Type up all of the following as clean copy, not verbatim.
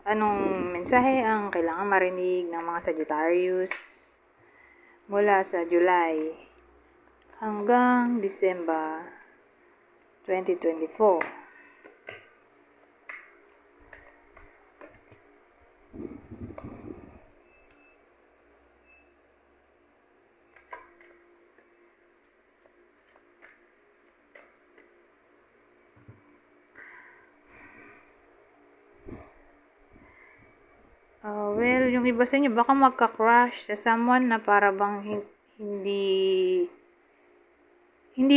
Anong mensahe ang kailangan marinig ng mga Sagittarius mula sa July hanggang December 2024? Well, yung iba sa inyo baka magka-crush sa someone na para bang hindi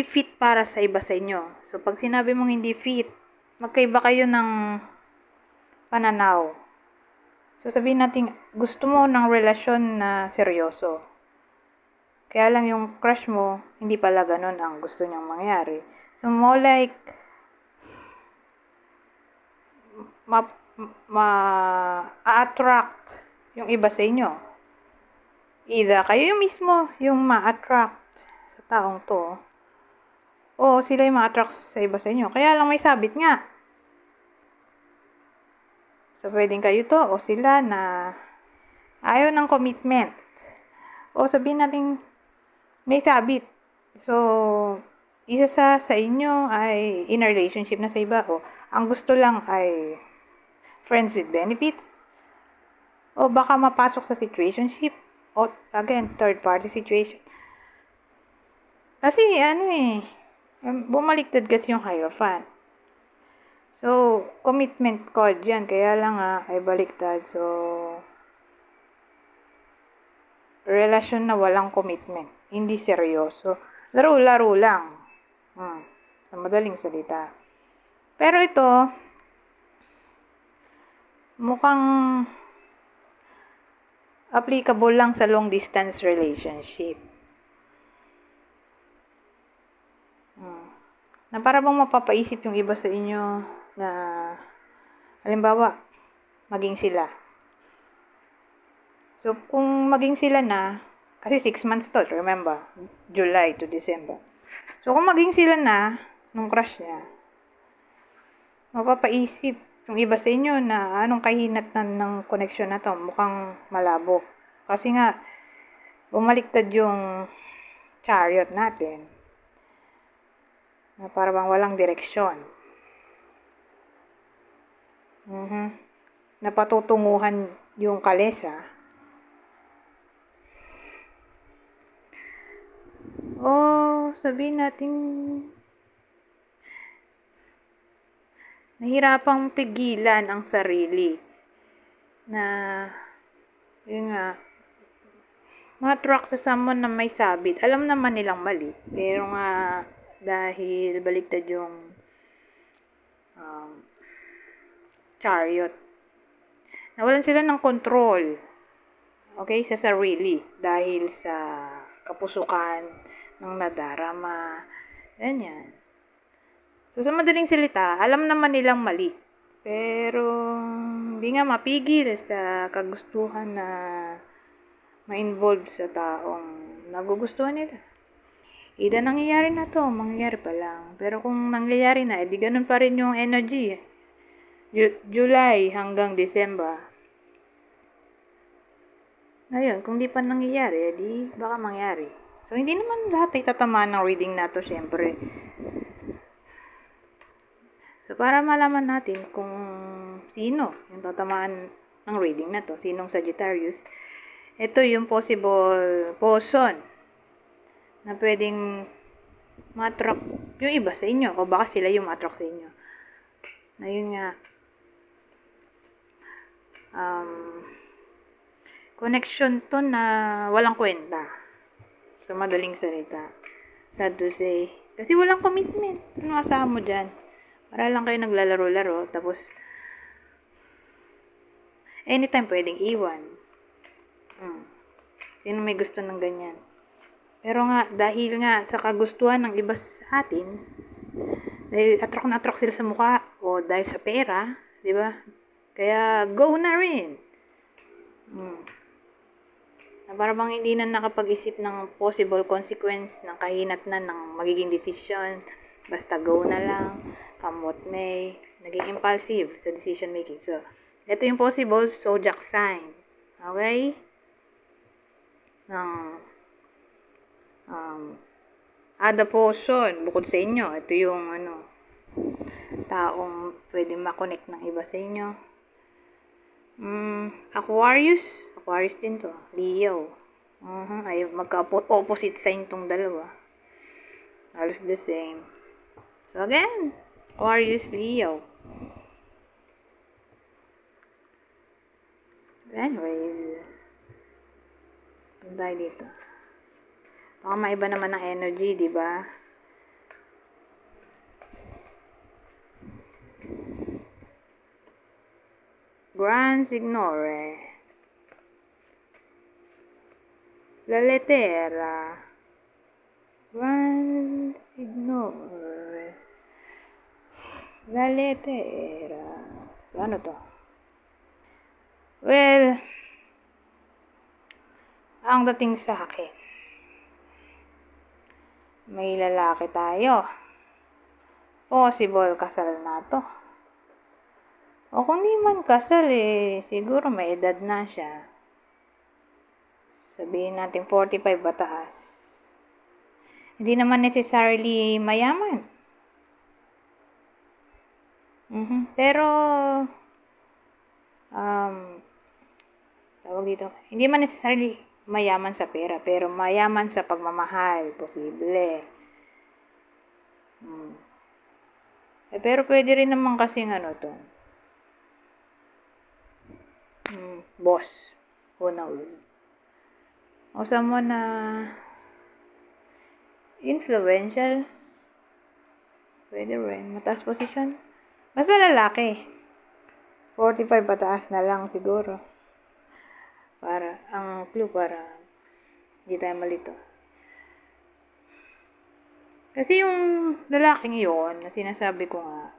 fit para sa iba sa inyo. So, pag sinabi mong hindi fit, magkaiba kayo ng pananaw. So, sabihin natin, gusto mo ng relasyon na seryoso. Kaya lang yung crush mo, hindi pala ganun ang gusto niyang mangyari. So, more like, ma-attract yung iba sa inyo. Either kayo yung mismo yung ma-attract sa taong to, o sila yung ma-attract sa iba sa inyo. Kaya lang may sabit nga. So, pwedeng kayo to o sila na ayaw ng commitment. O sabihin natin may sabit. So, isa sa inyo ay in a relationship na sa iba. O ang gusto lang ay friends with benefits. O baka mapasok sa situationship. O again, third party situation. Kasi bumaliktad kasi yung Hierophant. So, commitment card yan. Kaya lang ay baliktad. So, relasyon na walang commitment. Hindi seryoso. Laro-laro lang. Sa madaling salita. Pero ito, mukhang applicable lang sa long distance relationship. Na para bang mapapaisip yung iba sa inyo na halimbawa, maging sila. So, kung maging sila na, kasi 6 months to, remember, July to December. So, kung maging sila na, nung crush niya, mapapaisip yung iba sa inyo na anong kahinatnan ng connection na to, mukhang malabo. Kasi nga, bumaliktad yung chariot natin, na para bang walang direksyon. Napatutunguhan yung kalesa. O sabihin natin nahirapang pigilan ang sarili na yun nga ma-attract sa someone na may sabit. Alam naman nilang mali, pero nga dahil baliktad yung chariot, nawalan sila ng control, okay, sa sarili dahil sa kapusukan ng nadarama, ganyan. So, sa madaling salita, alam naman nilang mali, pero hindi nga mapigil sa kagustuhan na ma-involve sa taong nagugustuhan nila. Ida nangyayari na to, mangyayari pa lang. Pero kung nangyayari na, edi ganun pa rin yung energy. July hanggang December. Ngayon, kung di pa nangyayari, edi baka mangyari. So, hindi naman lahat ay tatamaan ng reading na to, syempre. So, para malaman natin kung sino yung tatamaan ng reading na to, sinong Sagittarius, ito yung possible person na pwedeng ma-attract yung iba sa inyo, o baka sila yung ma-attract sa inyo. Na yun nga, connection to na walang kwenta. Sa madaling salita. Sad to say. Kasi walang commitment. Ano asahan mo dyan? Para lang kayo naglalaro-laro, tapos anytime pwedeng iwan. Sino may gusto ng ganyan? Pero nga, dahil nga sa kagustuhan ng iba sa atin, dahil attract na attract sila sa mukha, o dahil sa pera, di ba? Kaya, go na rin. Na para bang hindi na nakapag-isip ng possible consequence ng kahinatnan ng magiging decision. Basta go na lang, come what may. Naging impulsive sa decision making. So, Ito yung possible zodiac sign. Okay? Ng other person, bukod sa inyo. Ito yung taong pwede makonect ng iba sa inyo. Aquarius. Aquarius din to. Leo. Ay, magka-opposite sign tong dalawa. Halos the same. So again, Aquarius, Leo. Anyways, punta dito. Baka maiba naman ang energy, di ba? Gran Signore. La lettera. Gran Signore. La lettera. So, ano to? Well, ang dating sa akin, may lalaki tayo. Possible kasal na to. O kung di man kasal siguro may edad na siya. Sabihin natin 45 pataas. Hindi naman necessarily mayaman. Pero, tawag dito, hindi man necessarily mayaman sa pera, pero mayaman sa pagmamahal, posible. Pero pwede rin naman kasing to. Boss. Who knows? O someone na influential. Pwede rin. Mataas position. Basta lalaki. 45 pataas na lang siguro. Para, ang clue para hindi tayo malito. Kasi yung lalaking yun, na sinasabi ko nga,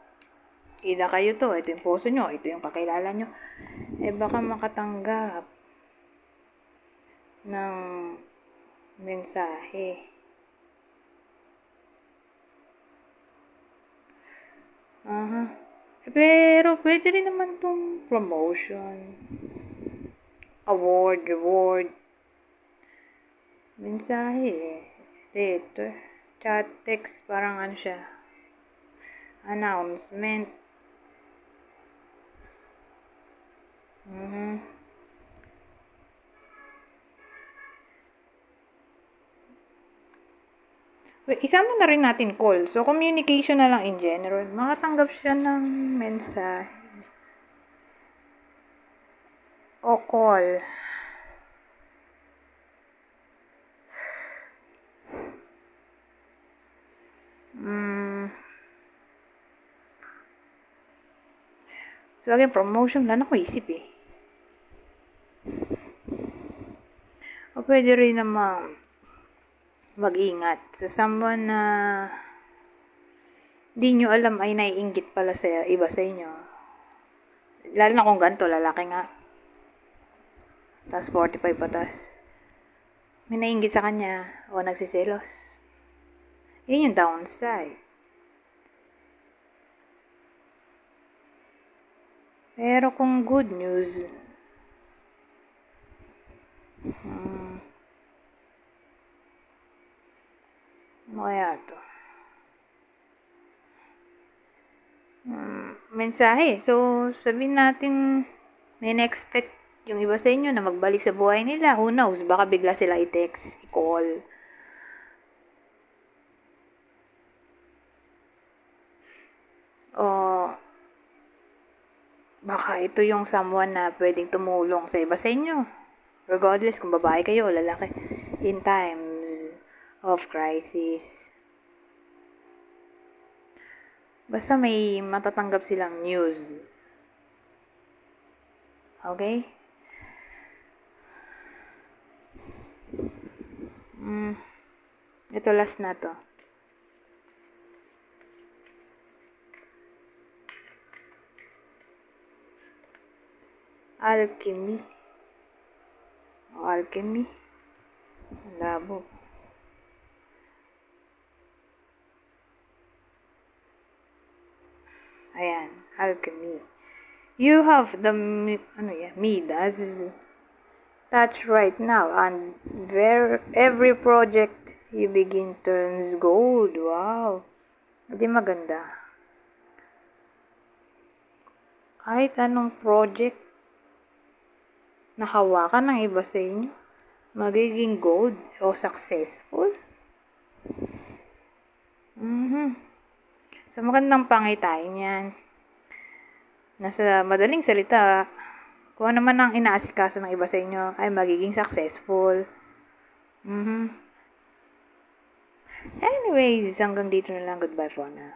ida kayo to, ito yung puso nyo, ito yung kakilala nyo, baka makatanggap ng mensahe. Pero pwede rin naman tong promotion, award, reward, mensahe, letter, chat, text, parang siya, announcement. Wait, isama na rin natin call. So, communication na lang in general. Makatanggap siya ng mensahe. O call. So, again, promotion na ako isip O pwede rin naman mag-ingat sa someone na di nyo alam ay naiinggit pala sa iba sa inyo. Lalo na kung ganito, lalaki nga. Tapos 45 patas. May naiinggit sa kanya o nagsiselos. Yun yung downside. Pero kung good news, ano kaya to? Mensahe. So, sabihin natin, may na-expect yung iba sa inyo na magbalik sa buhay nila. Who knows? Baka bigla sila i-text, i-call. O, baka ito yung someone na pwedeng tumulong sa iba sa inyo. Regardless kung babae kayo o lalaki. In times of crisis. Basta may matatanggap silang news. Okay? Ito last na to. Alchemy. Alchemy. Labo. Ayan, alchemy. You have the Midas touch right now, and every project you begin turns gold. Wow. Di maganda. Kahit anong project na hawakan ng iba sa inyo, magiging gold o successful. So, magandang pangitain yan. Nasa madaling salita, kung ano man ang inaasikaso ng iba sa inyo, ay magiging successful. Anyways, hanggang dito na lang. Goodbye for now.